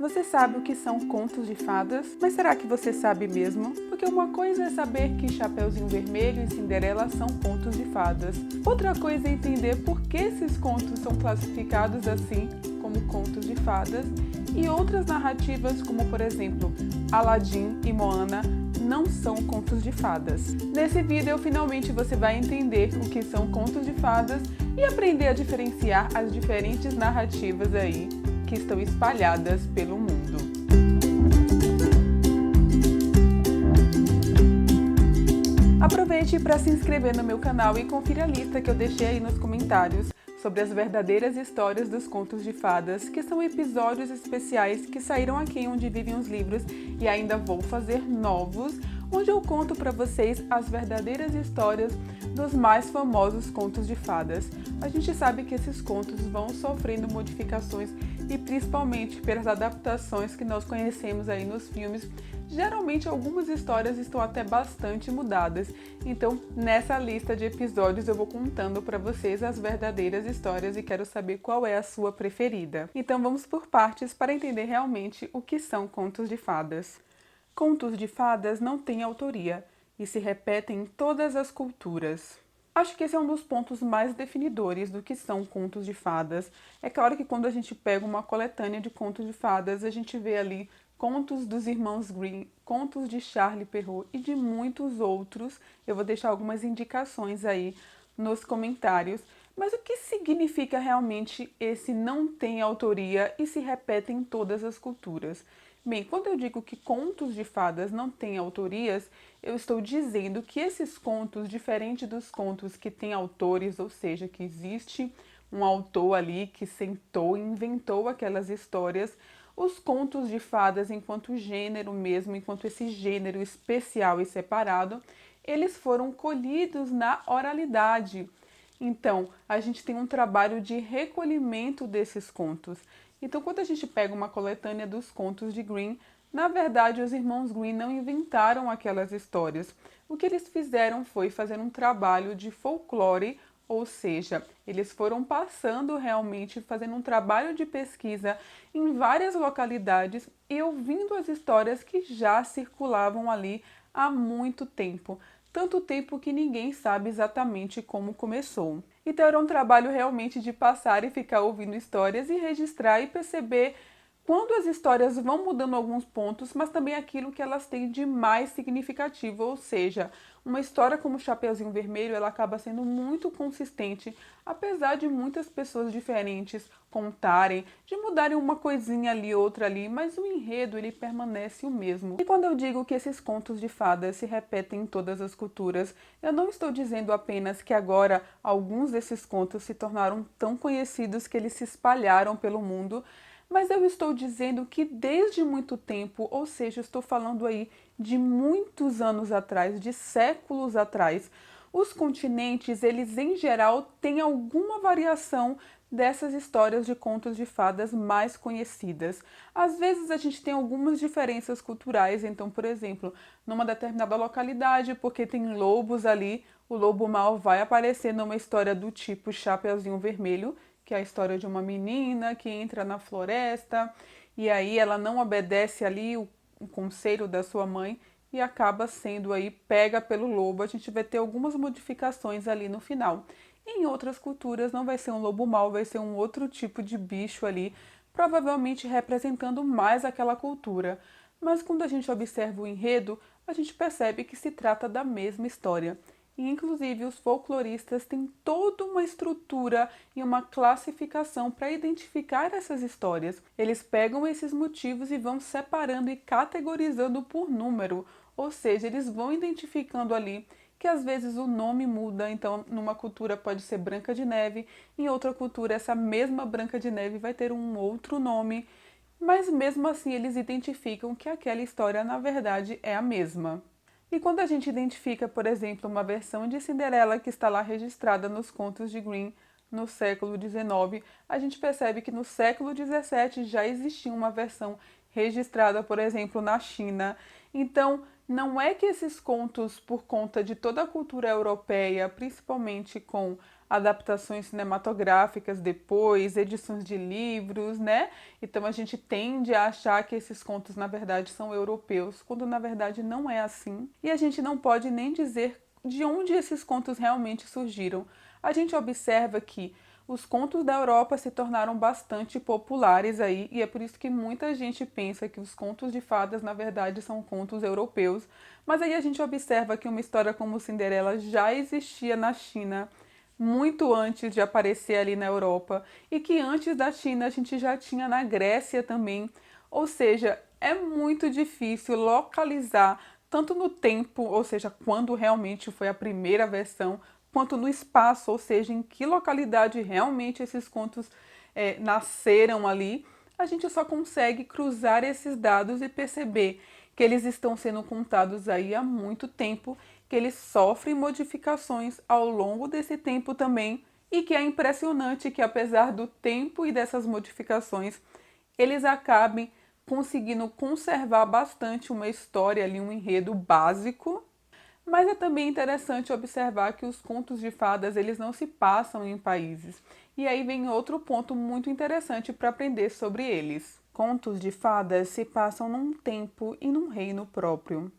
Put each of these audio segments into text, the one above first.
Você sabe o que são contos de fadas? Mas será que você sabe mesmo? Porque uma coisa é saber que Chapeuzinho Vermelho e Cinderela são contos de fadas. Outra coisa é entender por que esses contos são classificados assim, como contos de fadas, e outras narrativas, como por exemplo, Aladdin e Moana, não são contos de fadas. Nesse vídeo, finalmente você vai entender o que são contos de fadas e aprender a diferenciar as diferentes narrativas aí que estão espalhadas pelo mundo. Aproveite para se inscrever no meu canal e confira a lista que eu deixei aí nos comentários sobre as verdadeiras histórias dos contos de fadas, que são episódios especiais que saíram aqui onde vivem os livros e ainda vou fazer novos, onde eu conto para vocês as verdadeiras histórias dos mais famosos contos de fadas. A gente sabe que esses contos vão sofrendo modificações e principalmente pelas adaptações que nós conhecemos aí nos filmes. Geralmente algumas histórias estão até bastante mudadas, então nessa lista de episódios eu vou contando para vocês as verdadeiras histórias e quero saber qual é a sua preferida. Então vamos por partes para entender realmente o que são contos de fadas. Contos de fadas não têm autoria e se repetem em todas as culturas. Acho que esse é um dos pontos mais definidores do que são contos de fadas. É claro que quando a gente pega uma coletânea de contos de fadas, a gente vê ali contos dos irmãos Grimm, contos de Charlie Perrault e de muitos outros. Eu vou deixar algumas indicações aí nos comentários. Mas o que significa realmente esse não tem autoria e se repete em todas as culturas? Bem, quando eu digo que contos de fadas não têm autorias, eu estou dizendo que esses contos, diferente dos contos que têm autores, ou seja, que existe um autor ali que sentou e inventou aquelas histórias, os contos de fadas, enquanto gênero mesmo, enquanto esse gênero especial e separado, eles foram colhidos na oralidade. Então, a gente tem um trabalho de recolhimento desses contos. Então, quando a gente pega uma coletânea dos contos de Grimm, na verdade, os irmãos Grimm não inventaram aquelas histórias. O que eles fizeram foi fazer um trabalho de folclore, ou seja, eles foram passando realmente, fazendo um trabalho de pesquisa em várias localidades e ouvindo as histórias que já circulavam ali há muito tempo. Tanto tempo que ninguém sabe exatamente como começou. Então era um trabalho realmente de passar e ficar ouvindo histórias e registrar e perceber quando as histórias vão mudando alguns pontos, mas também aquilo que elas têm de mais significativo, ou seja, uma história como Chapeuzinho Vermelho, ela acaba sendo muito consistente, apesar de muitas pessoas diferentes contarem, de mudarem uma coisinha ali, outra ali, mas o enredo ele permanece o mesmo. E quando eu digo que esses contos de fadas se repetem em todas as culturas, eu não estou dizendo apenas que agora alguns desses contos se tornaram tão conhecidos que eles se espalharam pelo mundo, mas eu estou dizendo que desde muito tempo, ou seja, estou falando aí de muitos anos atrás, de séculos atrás, os continentes, eles em geral têm alguma variação dessas histórias de contos de fadas mais conhecidas. Às vezes a gente tem algumas diferenças culturais, então, por exemplo, numa determinada localidade, porque tem lobos ali, o lobo mau vai aparecer numa história do tipo Chapeuzinho Vermelho, que é a história de uma menina que entra na floresta e aí ela não obedece ali o conselho da sua mãe e acaba sendo aí pega pelo lobo. A gente vai ter algumas modificações ali no final. Em outras culturas não vai ser um lobo mau, vai ser um outro tipo de bicho ali, provavelmente representando mais aquela cultura. Mas quando a gente observa o enredo, a gente percebe que se trata da mesma história. E, inclusive, os folcloristas têm toda uma estrutura e uma classificação para identificar essas histórias. Eles pegam esses motivos e vão separando e categorizando por número, ou seja, eles vão identificando ali que às vezes o nome muda, então numa cultura pode ser Branca de Neve, em outra cultura essa mesma Branca de Neve vai ter um outro nome, mas mesmo assim eles identificam que aquela história na verdade é a mesma. E quando a gente identifica, por exemplo, uma versão de Cinderela que está lá registrada nos contos de Grimm no século XIX, a gente percebe que no século XVII já existia uma versão registrada, por exemplo, na China. Então, não é que esses contos, por conta de toda a cultura europeia, principalmente com adaptações cinematográficas depois, edições de livros, né? Então a gente tende a achar que esses contos na verdade são europeus, quando na verdade não é assim. E a gente não pode nem dizer de onde esses contos realmente surgiram. A gente observa que os contos da Europa se tornaram bastante populares aí, e é por isso que muita gente pensa que os contos de fadas, na verdade, são contos europeus. Mas aí a gente observa que uma história como Cinderela já existia na China, muito antes de aparecer ali na Europa, e que antes da China a gente já tinha na Grécia também. Ou seja, é muito difícil localizar tanto no tempo, ou seja, quando realmente foi a primeira versão, quanto no espaço, ou seja, em que localidade realmente esses contos nasceram ali. A gente só consegue cruzar esses dados e perceber que eles estão sendo contados aí há muito tempo, que eles sofrem modificações ao longo desse tempo também, e que é impressionante que apesar do tempo e dessas modificações, eles acabem conseguindo conservar bastante uma história ali, um enredo básico. Mas é também interessante observar que os contos de fadas eles não se passam em países. E aí vem outro ponto muito interessante para aprender sobre eles. Contos de fadas se passam num tempo e num reino próprio.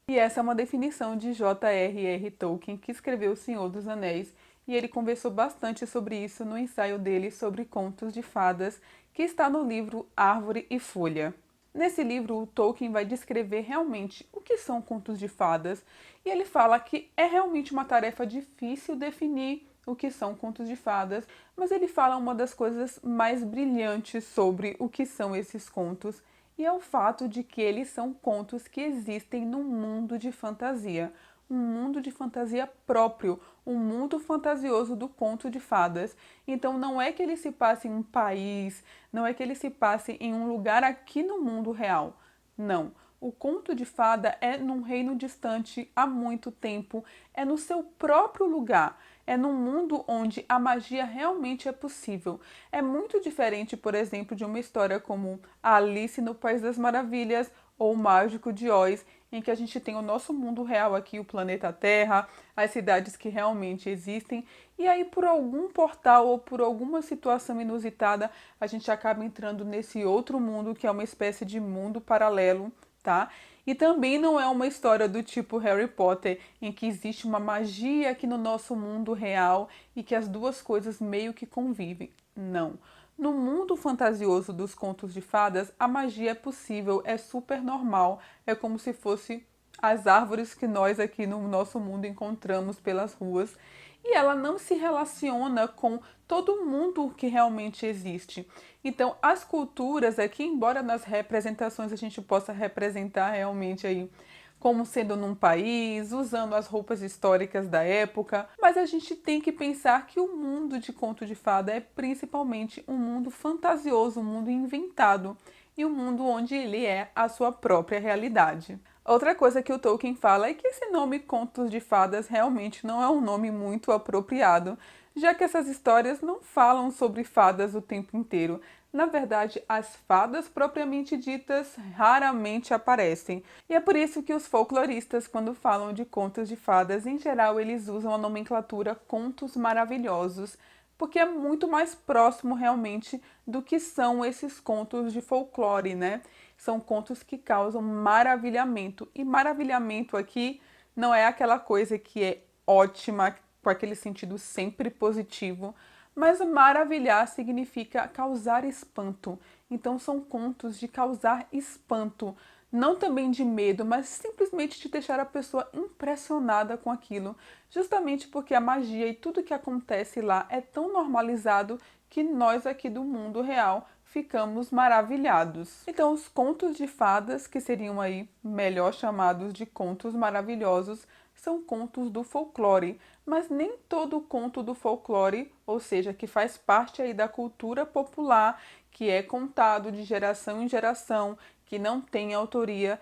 E essa é uma definição de J.R.R. Tolkien, que escreveu O Senhor dos Anéis, e ele conversou bastante sobre isso no ensaio dele sobre contos de fadas, que está no livro Árvore e Folha. Nesse livro, o Tolkien vai descrever realmente o que são contos de fadas, e ele fala que é realmente uma tarefa difícil definir o que são contos de fadas, mas ele fala uma das coisas mais brilhantes sobre o que são esses contos, e é o fato de que eles são contos que existem num mundo de fantasia, um mundo de fantasia próprio, um mundo fantasioso do conto de fadas. Então não é que ele se passe em um país, não é que ele se passe em um lugar aqui no mundo real. Não. O conto de fada é num reino distante há muito tempo, é no seu próprio lugar, é num mundo onde a magia realmente é possível. É muito diferente, por exemplo, de uma história como Alice no País das Maravilhas ou O Mágico de Oz, em que a gente tem o nosso mundo real aqui, o planeta Terra, as cidades que realmente existem, e aí por algum portal ou por alguma situação inusitada, a gente acaba entrando nesse outro mundo que é uma espécie de mundo paralelo, tá? E também não é uma história do tipo Harry Potter, em que existe uma magia aqui no nosso mundo real e que as duas coisas meio que convivem. Não. No mundo fantasioso dos contos de fadas, a magia é possível, é super normal, é como se fosse as árvores que nós aqui no nosso mundo encontramos pelas ruas. E ela não se relaciona com todo mundo que realmente existe. Então, as culturas aqui, embora nas representações a gente possa representar realmente aí como sendo num país, usando as roupas históricas da época, mas a gente tem que pensar que o mundo de conto de fada é principalmente um mundo fantasioso, um mundo inventado e um mundo onde ele é a sua própria realidade. Outra coisa que o Tolkien fala é que esse nome Contos de Fadas realmente não é um nome muito apropriado, já que essas histórias não falam sobre fadas o tempo inteiro. Na verdade, as fadas propriamente ditas raramente aparecem. E é por isso que os folcloristas, quando falam de contos de fadas, em geral eles usam a nomenclatura contos maravilhosos, porque é muito mais próximo realmente do que são esses contos de folclore, né? São contos que causam maravilhamento. E maravilhamento aqui não é aquela coisa que é ótima, com aquele sentido sempre positivo, mas maravilhar significa causar espanto. Então são contos de causar espanto, não também de medo, mas simplesmente de deixar a pessoa impressionada com aquilo, justamente porque a magia e tudo que acontece lá é tão normalizado que nós aqui do mundo real ficamos maravilhados. Então, os contos de fadas, que seriam aí melhor chamados de contos maravilhosos, são contos do folclore, mas nem todo conto do folclore, ou seja, que faz parte aí da cultura popular, que é contado de geração em geração, que não tem autoria,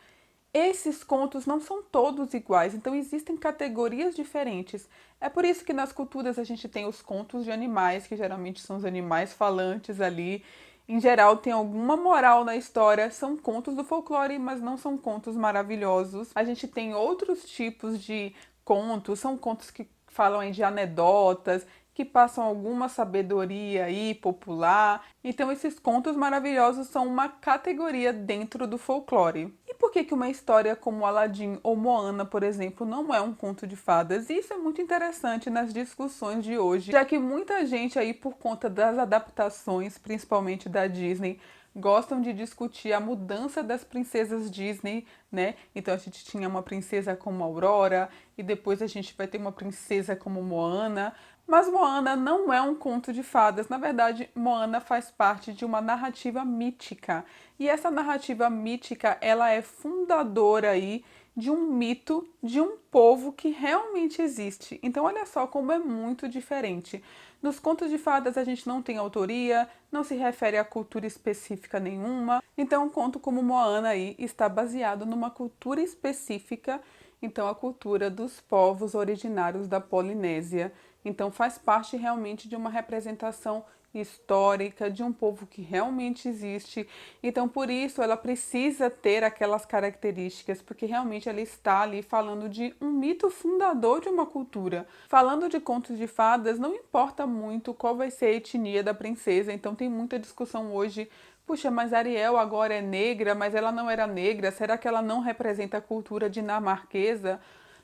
esses contos não são todos iguais, então existem categorias diferentes. É por isso que nas culturas a gente tem os contos de animais, que geralmente são os animais falantes ali. Em geral, tem alguma moral na história, são contos do folclore, mas não são contos maravilhosos. A gente tem outros tipos de contos, são contos que falam aí de anedotas, que passam alguma sabedoria aí popular. Então esses contos maravilhosos são uma categoria dentro do folclore. E por que uma história como Aladim ou Moana, por exemplo, não é um conto de fadas? E isso é muito interessante nas discussões de hoje, já que muita gente aí, por conta das adaptações, principalmente da Disney, gostam de discutir a mudança das princesas Disney, né? Então a gente tinha uma princesa como Aurora e depois a gente vai ter uma princesa como Moana. Mas Moana não é um conto de fadas. Na verdade, Moana faz parte de uma narrativa mítica. E essa narrativa mítica, ela é fundadora aí de um mito de um povo que realmente existe. Então, olha só como é muito diferente. Nos contos de fadas a gente não tem autoria, não se refere a cultura específica nenhuma. Então, um conto como Moana aí está baseado numa cultura específica, então a cultura dos povos originários da Polinésia. Então, faz parte realmente de uma representação histórica de um povo que realmente existe. Então, por isso, ela precisa ter aquelas características, porque realmente ela está ali falando de um mito fundador de uma cultura. Falando de contos de fadas, não importa muito qual vai ser a etnia da princesa, então tem muita discussão hoje. Puxa, mas Ariel agora é negra, mas ela não era negra, será que ela não representa a cultura dinamarquesa?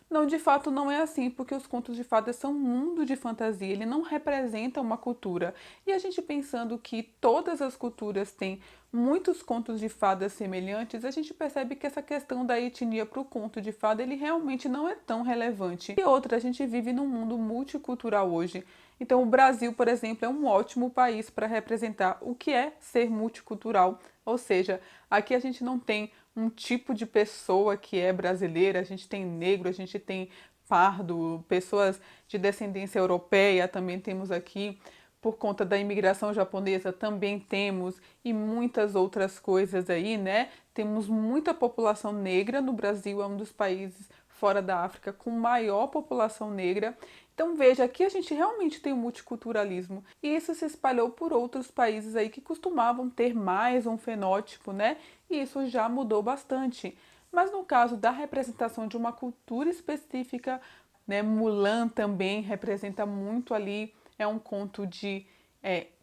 Não, de fato não é assim, porque os contos de fadas são um mundo de fantasia, ele não representa uma cultura. E a gente pensando que todas as culturas têm muitos contos de fadas semelhantes, a gente percebe que essa questão da etnia para o conto de fada, ele realmente não é tão relevante. E outra, a gente vive num mundo multicultural hoje. Então o Brasil, por exemplo, é um ótimo país para representar o que é ser multicultural. Ou seja, aqui a gente não tem um tipo de pessoa que é brasileira, a gente tem negro, a gente tem pardo, pessoas de descendência europeia também temos aqui, por conta da imigração japonesa também temos, e muitas outras coisas aí, né? Temos muita população negra no Brasil, é um dos países fora da África com maior população negra. Então veja, aqui a gente realmente tem um multiculturalismo e isso se espalhou por outros países aí que costumavam ter mais um fenótipo, né? E isso já mudou bastante. Mas no caso da representação de uma cultura específica, né, Mulan também representa muito ali, é um conto de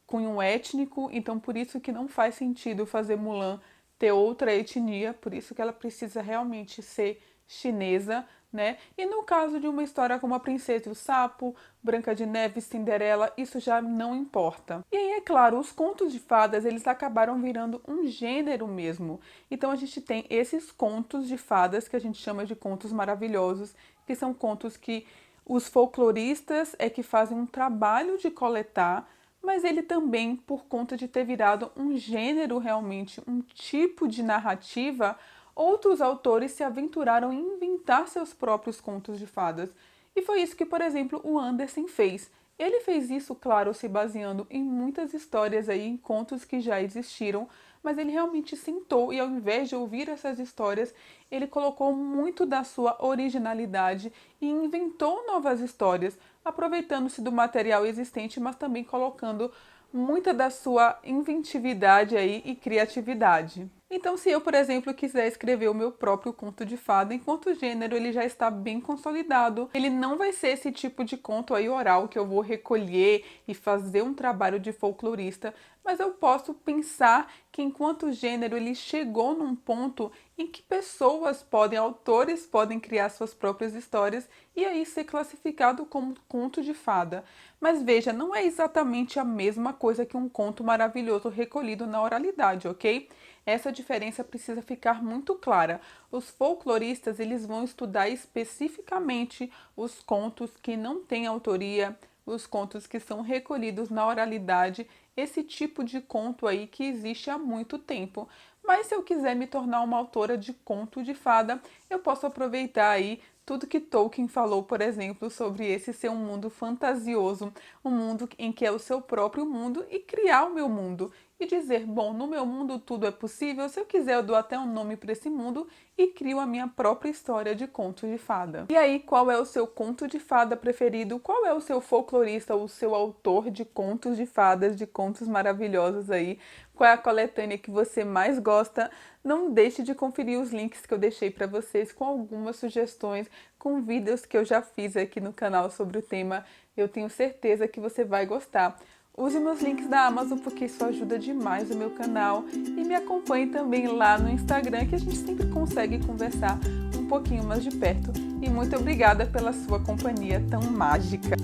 cunho étnico, então por isso que não faz sentido fazer Mulan ter outra etnia, por isso que ela precisa realmente ser chinesa, né? E no caso de uma história como A Princesa e o Sapo, Branca de Neve, Cinderela, isso já não importa. E aí, é claro, os contos de fadas, eles acabaram virando um gênero mesmo. Então a gente tem esses contos de fadas que a gente chama de contos maravilhosos, que são contos que os folcloristas é que fazem um trabalho de coletar, mas ele também, por conta de ter virado um gênero realmente, um tipo de narrativa, outros autores se aventuraram em inventar seus próprios contos de fadas. E foi isso que, por exemplo, o Andersen fez. Ele fez isso, claro, se baseando em muitas histórias aí, em contos que já existiram, mas ele realmente sentou e ao invés de ouvir essas histórias, ele colocou muito da sua originalidade e inventou novas histórias, aproveitando-se do material existente, mas também colocando muita da sua inventividade aí e criatividade. Então, se eu, por exemplo, quiser escrever o meu próprio conto de fada, enquanto gênero ele já está bem consolidado, ele não vai ser esse tipo de conto aí oral que eu vou recolher e fazer um trabalho de folclorista, mas eu posso pensar que enquanto gênero ele chegou num ponto em que pessoas podem, autores podem criar suas próprias histórias e aí ser classificado como conto de fada. Mas veja, não é exatamente a mesma coisa que um conto maravilhoso recolhido na oralidade, ok? Essa diferença precisa ficar muito clara. Os folcloristas eles vão estudar especificamente os contos que não têm autoria, os contos que são recolhidos na oralidade, esse tipo de conto aí que existe há muito tempo. Mas se eu quiser me tornar uma autora de conto de fada, eu posso aproveitar aí tudo que Tolkien falou, por exemplo, sobre esse ser um mundo fantasioso, um mundo em que é o seu próprio mundo e criar o meu mundo. e dizer, bom, no meu mundo tudo é possível, se eu quiser eu dou até um nome para esse mundo e crio a minha própria história de conto de fada. E aí, qual é o seu conto de fada preferido? Qual é o seu folclorista, o seu autor de contos de fadas, de contos maravilhosos aí? Qual é a coletânea que você mais gosta? Não deixe de conferir os links que eu deixei para vocês com algumas sugestões, com vídeos que eu já fiz aqui no canal sobre o tema. Eu tenho certeza que você vai gostar. Use meus links da Amazon porque isso ajuda demais o meu canal e me acompanhe também lá no Instagram que a gente sempre consegue conversar um pouquinho mais de perto. E muito obrigada pela sua companhia tão mágica!